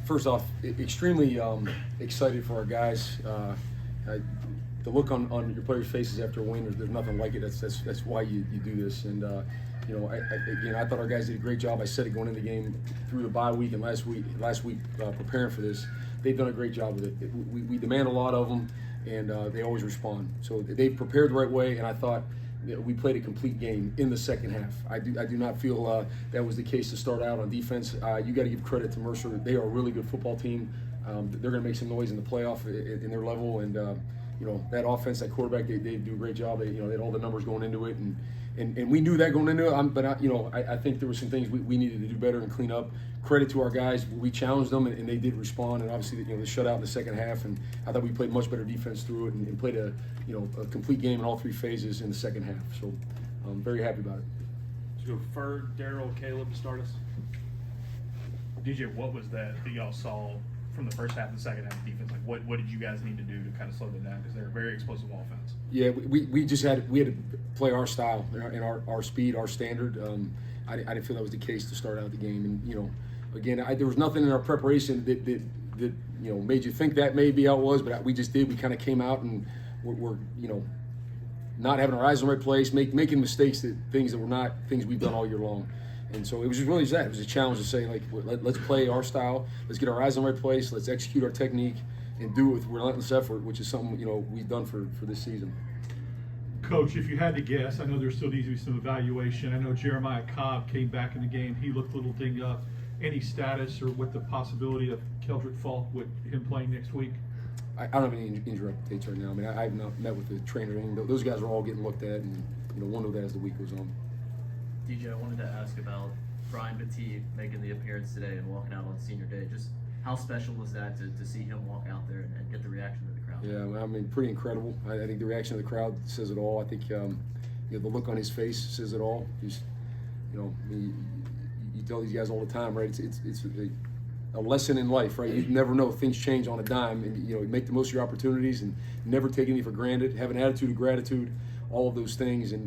First off, extremely excited for our guys. The look on your players' faces after a win, there's nothing like it. That's why you do this. And I thought our guys did a great job. I said it going into the game, through the bye week and last week preparing for this. They've done a great job with it. We demand a lot of them, and they always respond. So they've prepared the right way, and I thought we played a complete game in the second half. I do not feel that was the case to start out on defense. You got to give credit to Mercer. They are a really good football team. They're going to make some noise in the playoff in their level, and that offense, that quarterback, they do a great job. They had all the numbers going into it, and we knew that going into it. But I think there were some things we needed to do better and clean up. Credit to our guys. We challenged them, and they did respond. And obviously, the shutout in the second half, and I thought we played much better defense through it, and played a complete game in all three phases in the second half. So I'm very happy about it. Let's go Ferg, Daryl, Caleb to start us. DJ, what was that y'all saw from the first half and the second half of defense? Like, what did you guys need to do to kind of slow them down? Because they're a very explosive offense. Yeah, we had to play our style and our speed, our standard. I didn't feel that was the case to start out the game. And again, there was nothing in our preparation that made you think that may be how it was, but we just did. We kind of came out and we're not having our eyes in the right place, making mistakes, things that were not things we've done all year long. And so it was just really that. It was a challenge to say, like, let's play our style, let's get our eyes in the right place, let's execute our technique, and do it with relentless effort, which is something we've done for this season. Coach, if you had to guess, I know there still needs to be some evaluation. I know Jeremiah Cobb came back in the game. He looked a little dinged up. Any status or with the possibility of Keldrick Falk with him playing next week? I don't have any injury updates right now. I mean, I have not met with the trainer. Those guys are all getting looked at, and we'll know that as the week goes on. DJ, I wanted to ask about Brian Battie making the appearance today and walking out on senior day. Just how special was that to see him walk out there and get the reaction of the crowd? Yeah, I mean, pretty incredible. I think the reaction of the crowd says it all. I think the look on his face says it all. Just you tell these guys all the time, right? It's a lesson in life, right? You never know, things change on a dime, and you make the most of your opportunities and never take anything for granted. Have an attitude of gratitude, all of those things, and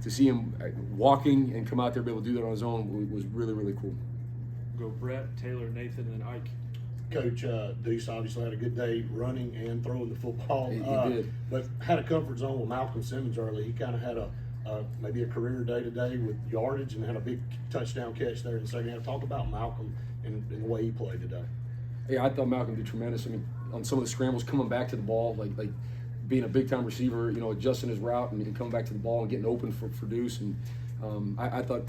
to see him walking and come out there and be able to do that on his own was really, really cool. Go Brett, Taylor, Nathan, and then Ike. Coach Deuce obviously had a good day running and throwing the football. He did. But had a comfort zone with Malcolm Simmons early. He kind of had maybe a career day today with yardage and had a big touchdown catch there in the second half. Talk about Malcolm and the way he played today. Yeah, I thought Malcolm did tremendous. I mean, on some of the scrambles, coming back to the ball, like being a big-time receiver, adjusting his route and coming back to the ball and getting open for Deuce. And I thought,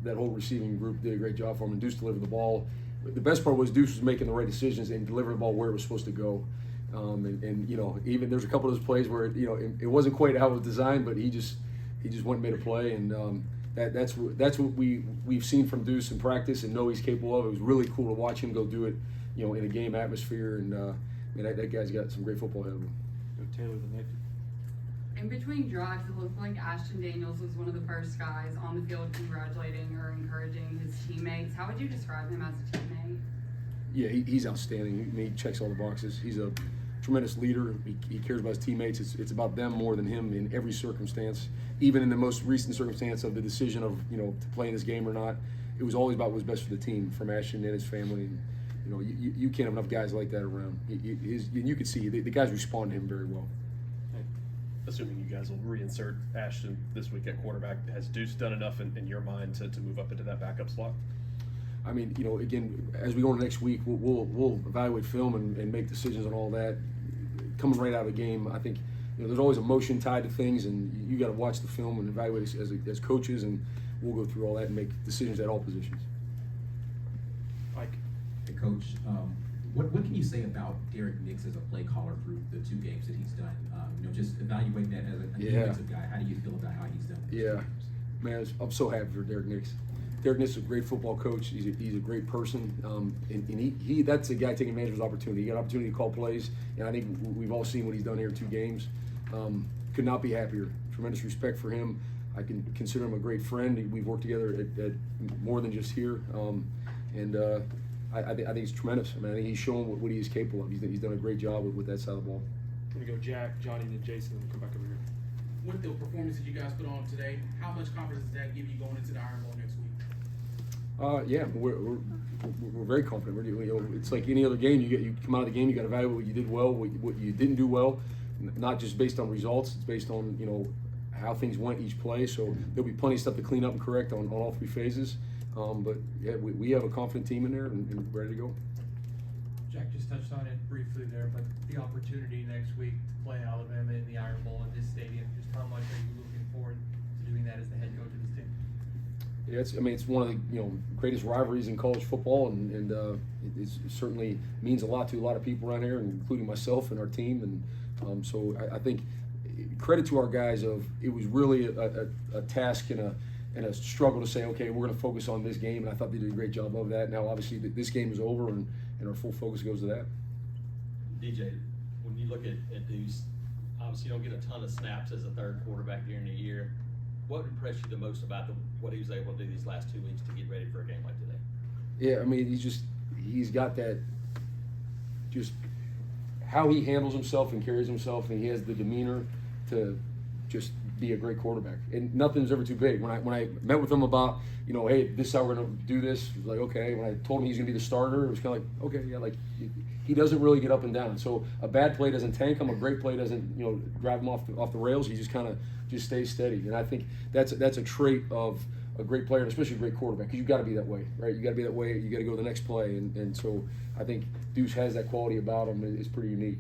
that whole receiving group did a great job for him. And Deuce delivered the ball. The best part was Deuce was making the right decisions and delivering the ball where it was supposed to go. Even there's a couple of those plays where it wasn't quite how it was designed, but he just went and made a play, and that's what we've seen from Deuce in practice and know he's capable of. It was really cool to watch him go do it, in a game atmosphere, and that guy's got some great football ahead of him. Go Taylor, then Nathan. In between drives, it looked like Ashton Daniels was one of the first guys on the field congratulating or encouraging his teammates. How would you describe him as a teammate? Yeah, he's outstanding. He checks all the boxes. He's a tremendous leader. He cares about his teammates. It's about them more than him in every circumstance. Even in the most recent circumstance of the decision of to play in this game or not, it was always about what's best for the team, from Ashton and his family. And, you can't have enough guys like that around. You can see the guys respond to him very well. Assuming you guys will reinsert Ashton this week at quarterback, has Deuce done enough in your mind to move up into that backup slot? I mean, again, as we go into next week, we'll evaluate film and make decisions on all that. Coming right out of the game, I think there's always emotion tied to things, and you got to watch the film and evaluate as coaches, and we'll go through all that and make decisions at all positions. Mike. Hey, Coach, what can you say about Derek Nix as a play caller through the two games that he's done? Just evaluating that as a defensive guy. How do you feel about how he's done? Yeah, man, I'm so happy for Derek Nix. Derek Nix is a great football coach. He's a great person, and that's a guy taking advantage of his opportunity. He got an opportunity to call plays, and I think we've all seen what he's done here in 2 games. Could not be happier. Tremendous respect for him. I can consider him a great friend. We've worked together at more than just here, I think it's tremendous. I mean, I think he's shown what he is capable of. He's done a great job with that side of the ball. I'm going to go Jack, Johnny, and then Jason, and we'll come back over here. With the performance that you guys put on today, how much confidence does that give you going into the Iron Bowl next week? Yeah, we're very confident. It's like any other game. You come out of the game, you got to evaluate what you did well, what you didn't do well, not just based on results. It's based on how things went each play. So there'll be plenty of stuff to clean up and correct on all three phases. But yeah, we have a confident team in there and ready to go. Jack just touched on it briefly there, but the opportunity next week to play Alabama in the Iron Bowl in this stadium, just how much are you looking forward to doing that as the head coach of this team? Yeah, it's one of the greatest rivalries in college football, and it certainly means a lot to a lot of people around here, including myself and our team. And so I think credit to our guys it was really a task and a struggle to say, okay, we're going to focus on this game, and I thought they did a great job of that. Now, obviously, this game is over, and our full focus goes to that. DJ, when you look at these, obviously you don't get a ton of snaps as a third quarterback during the year. What impressed you the most about what he was able to do these last 2 weeks to get ready for a game like today? Yeah, I mean, he's got that, just how he handles himself and carries himself, and he has the demeanor to just be a great quarterback. And nothing's ever too big. When I met with him about, hey, this is how we're going to do this, it was like, okay. When I told him he's going to be the starter, it was kind of like, okay, yeah, like he doesn't really get up and down. So a bad play doesn't tank him, a great play doesn't, drive him off the rails. He just kind of just stays steady. And I think that's a trait of a great player, and especially a great quarterback, because you've got to be that way, right? You got to be that way. You got to go to the next play. And so I think Deuce has that quality about him. It's pretty unique.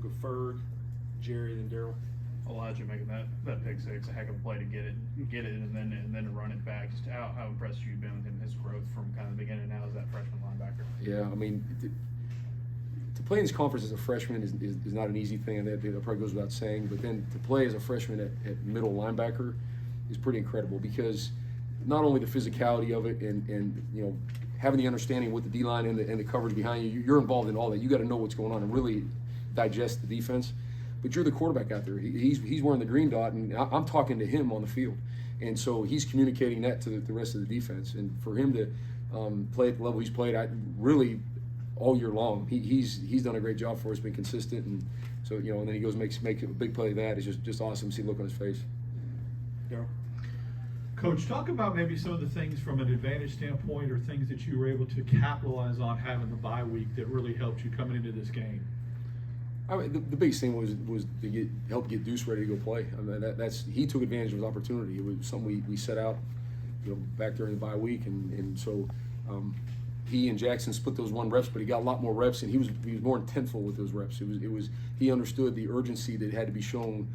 Go Ferg, Jerry, then Daryl. Elijah making that pick six, a heck of a play to get it, and then to run it back. Just how impressed you've been with him, his growth from kind of the beginning now as that freshman linebacker. Yeah, I mean, to play in this conference as a freshman is not an easy thing. That probably goes without saying. But then to play as a freshman at middle linebacker is pretty incredible, because not only the physicality of it and having the understanding with the D-line and the coverage behind you, you're involved in all that. You got to know what's going on and really digest the defense. But you're the quarterback out there. He's wearing the green dot, and I'm talking to him on the field. And so he's communicating that to the rest of the defense. And for him to play at the level he's played, really all year long, he's done a great job for us, been consistent. And so, and then he goes and makes a big play of that. It's just awesome to see the look on his face. Daryl. Coach, talk about maybe some of the things from an advantage standpoint, or things that you were able to capitalize on having the bye week that really helped you coming into this game. I mean, the biggest thing was to help get Deuce ready to go play. I mean, he took advantage of his opportunity. It was something we set out, back during the bye week, and so he and Jackson split those 1 reps, but he got a lot more reps, and he was more intentful with those reps. It was he understood the urgency that had to be shown,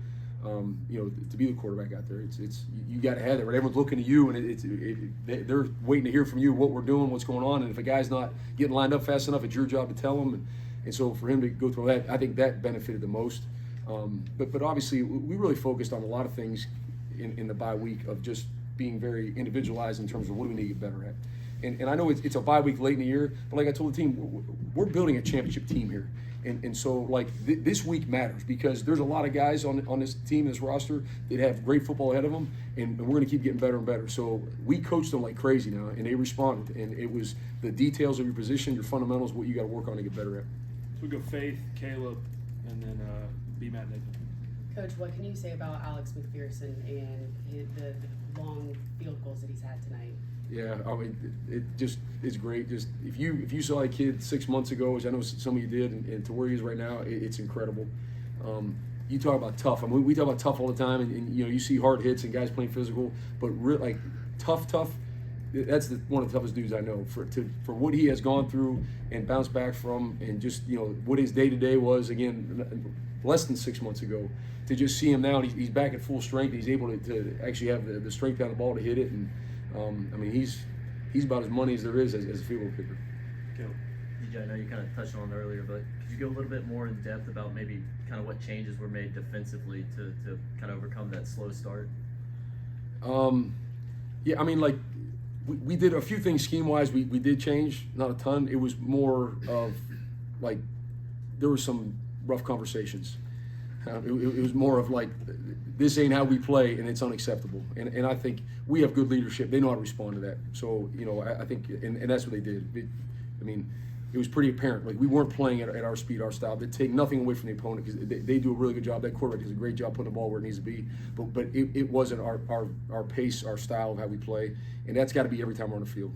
to be the quarterback out there. It's you got to have that. Right? Everyone's looking to you, and they're waiting to hear from you what we're doing, what's going on, and if a guy's not getting lined up fast enough, it's your job to tell him. And so for him to go through that, I think that benefited the most. But obviously, we really focused on a lot of things in the bye week of just being very individualized in terms of what do we need to get better at. And I know it's a bye week late in the year, but like I told the team, we're building a championship team here. And so this week matters, because there's a lot of guys on this team, this roster, that have great football ahead of them, and we're going to keep getting better and better. So we coached them like crazy now, and they responded. And it was the details of your position, your fundamentals, what you got to work on to get better at. So we go Faith, Caleb, and then B-Matt Nathan. Coach, what can you say about Alex McPherson and the long field goals that he's had tonight? Yeah, I mean, it's great. Just if you saw a kid 6 months ago, which I know some of you did, and to where he is right now, it's incredible. You talk about tough. I mean, we talk about tough all the time, and you see hard hits and guys playing physical, but tough. That's one of the toughest dudes I know. For what he has gone through and bounced back from, and just what his day-to-day was, again, less than 6 months ago, to just see him now, he's back at full strength. He's able to actually have the strength on the ball to hit it, and I mean, he's about as money as there is as a field goal kicker. DJ, I know you kind of touched on it earlier, but could you go a little bit more in depth about maybe kind of what changes were made defensively to kind of overcome that slow start? Yeah, I mean, we did a few things scheme-wise. We did change, not a ton. It was more of there were some rough conversations. It was more of this ain't how we play, and it's unacceptable. And I think we have good leadership. They know how to respond to that. So I think, and that's what they did. I mean, it was pretty apparent. Like we weren't playing at our speed, our style. They take nothing away from the opponent because they do a really good job. That quarterback does a great job putting the ball where it needs to be. But it wasn't our pace, our style of how we play, and that's got to be every time we're on the field.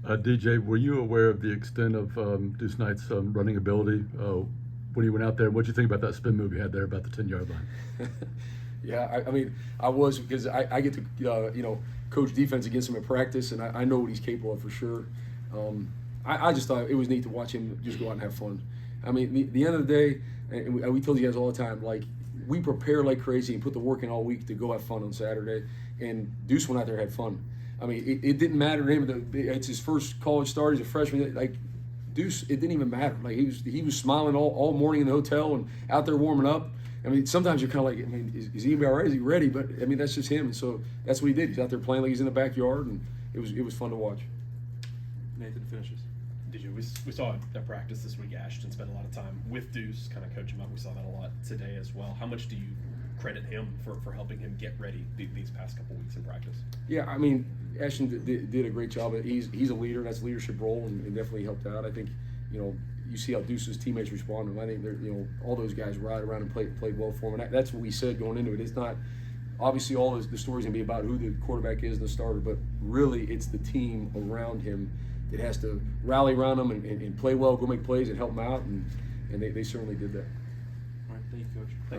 DJ, were you aware of the extent of Deuce Knight's running ability when he went out there? What did you think about that spin move he had there about the 10-yard line? Yeah, I mean, I was because I get to coach defense against him in practice, and I know what he's capable of for sure. I just thought it was neat to watch him just go out and have fun. I mean, the end of the day, and we told you guys all the time, like we prepare like crazy and put the work in all week to go have fun on Saturday, and Deuce went out there and had fun. I mean, it didn't matter to him. It's his first college start. He's a freshman. Like Deuce, it didn't even matter. Like he was smiling all morning in the hotel and out there warming up. I mean, sometimes you're kind of like, I mean, is he gonna be all right? Is he ready? But I mean, that's just him. And so that's what he did. He's out there playing like he's in the backyard, and it was fun to watch. Nathan finishes. DJ, we saw at practice this week, Ashton spent a lot of time with Deuce, kind of coach him up. We saw that a lot today as well. How much do you credit him for helping him get ready these past couple weeks in practice? Yeah, I mean, Ashton did a great job. He's a leader. That's a leadership role, and definitely helped out. I think, you see how Deuce's teammates responded. I think they're, all those guys ride around and played well for him. And that's what we said going into it. It's not obviously all the story's gonna be about who the quarterback is and the starter, but really it's the team around him that has to rally around him and play well, go make plays and help him out, and they certainly did that. All right, thank you, Coach. Thank you.